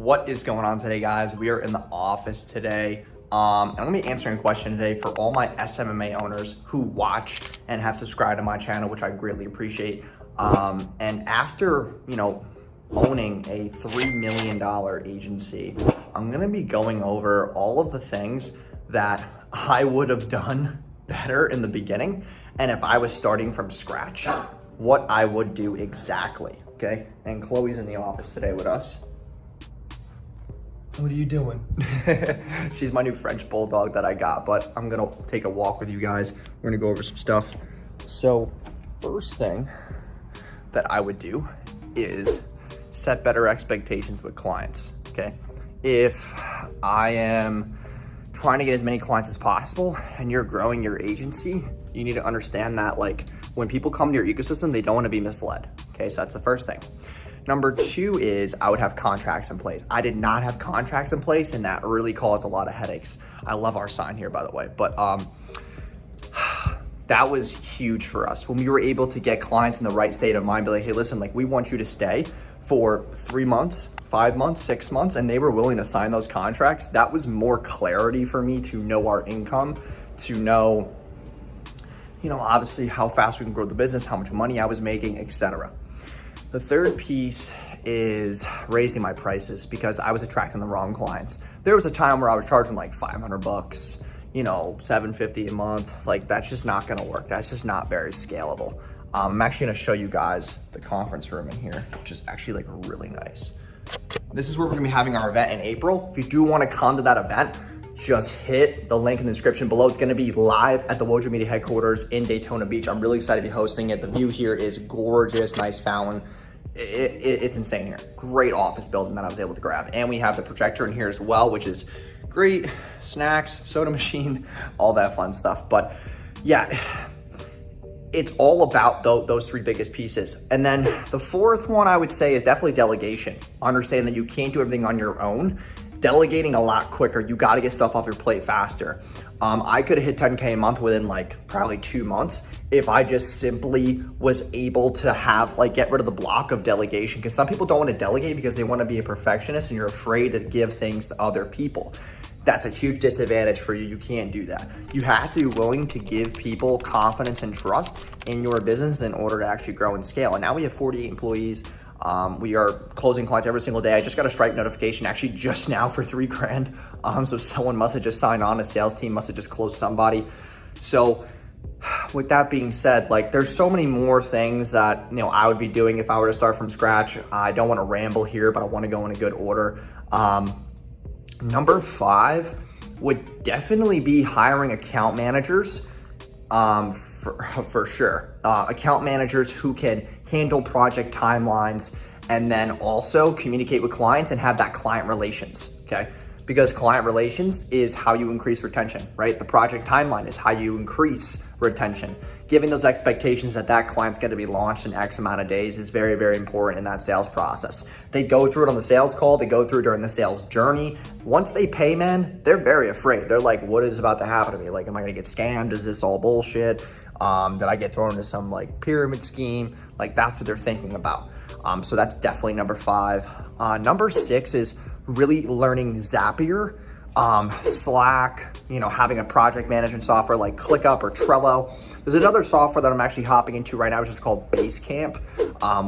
What is going on today, guys? We are in the office today. I'm gonna be answering a question today for all my SMMA owners who watch and have subscribed to my channel, which I greatly appreciate. And after, owning a $3 million agency, I'm gonna be going over all of the things that I would have done better in the beginning. And if I was starting from scratch, what I would do exactly, okay? And Chloe's in the office today with us. What are you doing? She's my new French bulldog that I got, but I'm gonna take a walk with you guys. We're gonna go over some stuff. So first thing that I would do is set better expectations with clients, okay? If I am trying to get as many clients as possible and you're growing your agency, you need to understand that when people come to your ecosystem, they don't wanna be misled, okay? So that's the first thing. Number two is I would have contracts in place. I did not have contracts in place, and that really caused a lot of headaches. I love our sign here, by the way, but that was huge for us. When we were able to get clients in the right state of mind, be like, hey, listen, we want you to stay for 3 months, 5 months, 6 months, and they were willing to sign those contracts. That was more clarity for me to know our income, to know, obviously how fast we can grow the business, how much money I was making, etc. The third piece is raising my prices because I was attracting the wrong clients. There was a time where I was charging like $500, $750 a month. That's just not gonna work. That's just not very scalable. I'm actually gonna show you guys the conference room in here, which is actually really nice. This is where we're gonna be having our event in April. If you do wanna come to that event, just hit the link in the description below. It's gonna be live at the Wojo Media headquarters in Daytona Beach. I'm really excited to be hosting it. The view here is gorgeous, nice fountain. It's insane here. Great office building that I was able to grab. And we have the projector in here as well, which is great. Snacks, soda machine, all that fun stuff. But yeah, it's all about those three biggest pieces. And then the fourth one I would say is definitely delegation. Understand that you can't do everything on your own. Delegating a lot quicker. You got to get stuff off your plate faster. I could have hit 10K a month within probably 2 months if I just simply was able to have get rid of the block of delegation, because some people don't want to delegate because they want to be a perfectionist and you're afraid to give things to other people. That's a huge disadvantage for you. You can't do that. You have to be willing to give people confidence and trust in your business in order to actually grow and scale. And now we have 48 employees. We are closing clients every single day. I just got a Stripe notification actually just now for $3 grand. So someone must have just signed on, a sales team must have just closed somebody. So with that being said, there's so many more things that, I would be doing if I were to start from scratch. I don't want to ramble here, but I want to go in a good order. Number 5 would definitely be hiring account managers. For sure. Account managers who can handle project timelines and then also communicate with clients and have that client relations, okay? Because client relations is how you increase retention, right? The project timeline is how you increase retention. Giving those expectations that client's going to be launched in X amount of days is very, very important in that sales process. They go through it on the sales call. They go through it during the sales journey. Once they pay, man, they're very afraid. They're like, what is about to happen to me? Am I going to get scammed? Is this all bullshit? Did I get thrown into some pyramid scheme? That's what they're thinking about. So that's definitely number 5. Number 6 is really learning Zapier, Slack, having a project management software like ClickUp or Trello. There's another software that I'm actually hopping into right now, which is called Basecamp.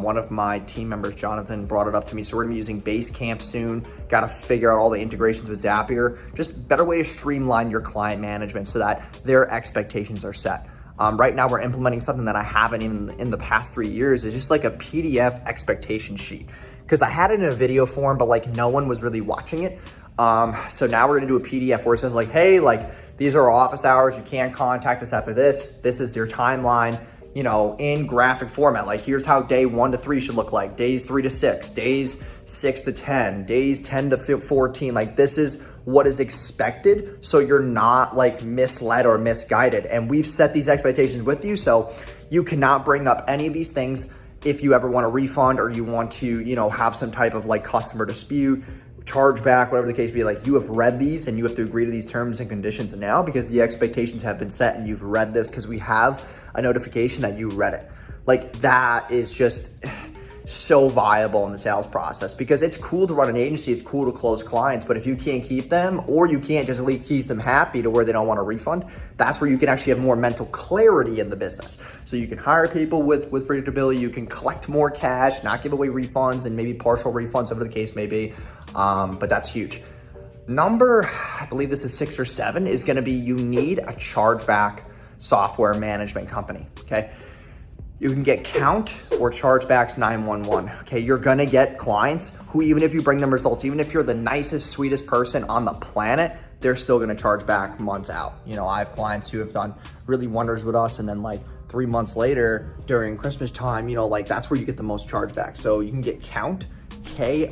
One of my team members, Jonathan, brought it up to me. So we're gonna be using Basecamp soon. Got to figure out all the integrations with Zapier. Just better way to streamline your client management so that their expectations are set. Right now we're implementing something that I haven't even in the past 3 years. It's just a PDF expectation sheet. Because I had it in a video form, but no one was really watching it. So now we're gonna do a PDF where it says hey, these are our office hours. You can't contact us after this. This is your timeline, in graphic format. Here's how day 1 to 3 should look like. Days 3 to 6, days 6 to 10, days 10 to 14. This is what is expected. So you're not misled or misguided. And we've set these expectations with you. So you cannot bring up any of these things if you ever want a refund or you want to, have some type of customer dispute, chargeback, whatever the case be. You have read these and you have to agree to these terms and conditions now because the expectations have been set and you've read this because we have a notification that you read it. That is just, so viable in the sales process, because it's cool to run an agency, it's cool to close clients, but if you can't keep them, or you can't just at least keep them happy to where they don't want a refund, that's where you can actually have more mental clarity in the business. So you can hire people with predictability, you can collect more cash, not give away refunds and maybe partial refunds, whatever the case may be, but that's huge. Number, I believe this is 6 or 7, is gonna be you need a chargeback software management company, okay? You can get Count or Chargebacks 911, okay? You're gonna get clients who, even if you bring them results, even if you're the nicest, sweetest person on the planet, they're still gonna charge back months out. You know, I have clients who have done really wonders with us, and then like 3 months later during Christmas time, you know, like that's where you get the most chargeback. So you can get Count, KOUNT.com.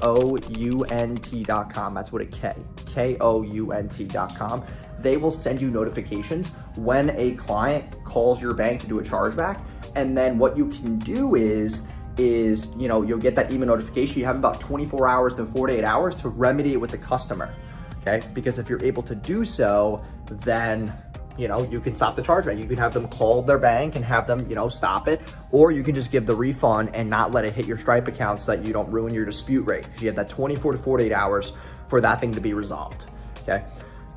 That's what KOUNT.com. They will send you notifications when a client calls your bank to do a chargeback. And then what you can do is, you know, you'll get that email notification. You have about 24 hours to 48 hours to remedy it with the customer, okay? Because if you're able to do so, then, you know, you can stop the chargeback. You can have them call their bank and have them, you know, stop it, or you can just give the refund and not let it hit your Stripe account so that you don't ruin your dispute rate, because you have that 24 to 48 hours for that thing to be resolved, okay?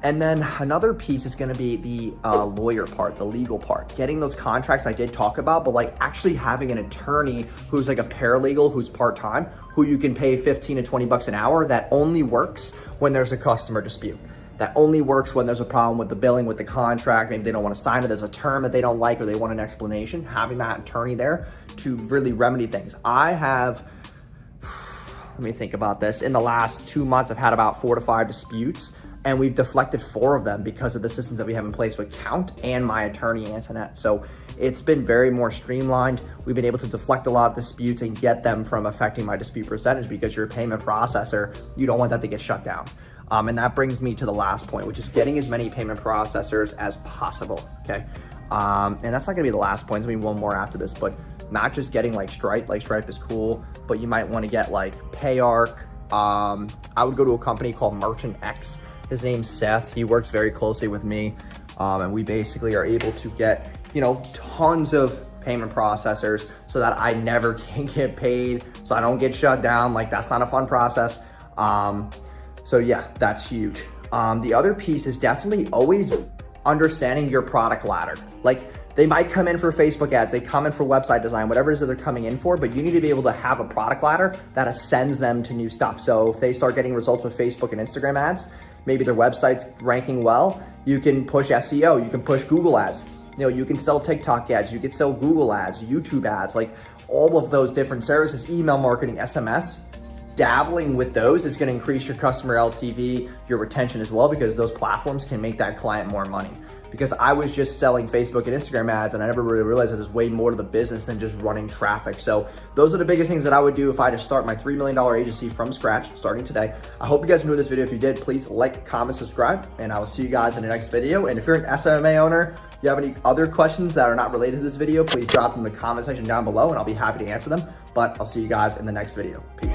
And then another piece is gonna be the lawyer part, the legal part. Getting those contracts I did talk about, but like actually having an attorney who's like a paralegal, who's part-time, who you can pay 15 to 20 bucks an hour, that only works when there's a customer dispute. That only works when there's a problem with the billing, with the contract, maybe they don't wanna sign it, there's a term that they don't like, or they want an explanation. Having that attorney there to really remedy things. I have, let me think about this. In the last 2 months, I've had about 4 to 5 disputes, and we've deflected 4 of them because of the systems that we have in place with Count and my attorney, Antoinette. So it's been very more streamlined. We've been able to deflect a lot of disputes and get them from affecting my dispute percentage, because you're a payment processor, you don't want that to get shut down. And that brings me to the last point, which is getting as many payment processors as possible, okay? And that's not gonna be the last point, there's gonna be one more after this, but not just getting like Stripe is cool, but you might wanna get like PayArc. I would go to a company called Merchant X. His name's Seth, he works very closely with me, and we basically are able to get, you know, tons of payment processors so that I never can get paid, so I don't get shut down. Like, that's not a fun process. So yeah, that's huge. The other piece is definitely always understanding your product ladder. Like, they might come in for Facebook ads, they come in for website design, whatever it is that they're coming in for, but you need to be able to have a product ladder that ascends them to new stuff. So if they start getting results with Facebook and Instagram ads, maybe their website's ranking well, you can push SEO, you can push Google ads. You know, you can sell TikTok ads, you can sell Google ads, YouTube ads, like all of those different services, email marketing, SMS. Dabbling with those is gonna increase your customer LTV, your retention as well, because those platforms can make that client more money. Because I was just selling Facebook and Instagram ads, and I never really realized that there's way more to the business than just running traffic. So those are the biggest things that I would do if I just start my $3 million agency from scratch, starting today. I hope you guys enjoyed this video. If you did, please like, comment, subscribe, and I will see you guys in the next video. And if you're an SMMA owner, you have any other questions that are not related to this video, please drop them in the comment section down below, and I'll be happy to answer them. But I'll see you guys in the next video. Peace.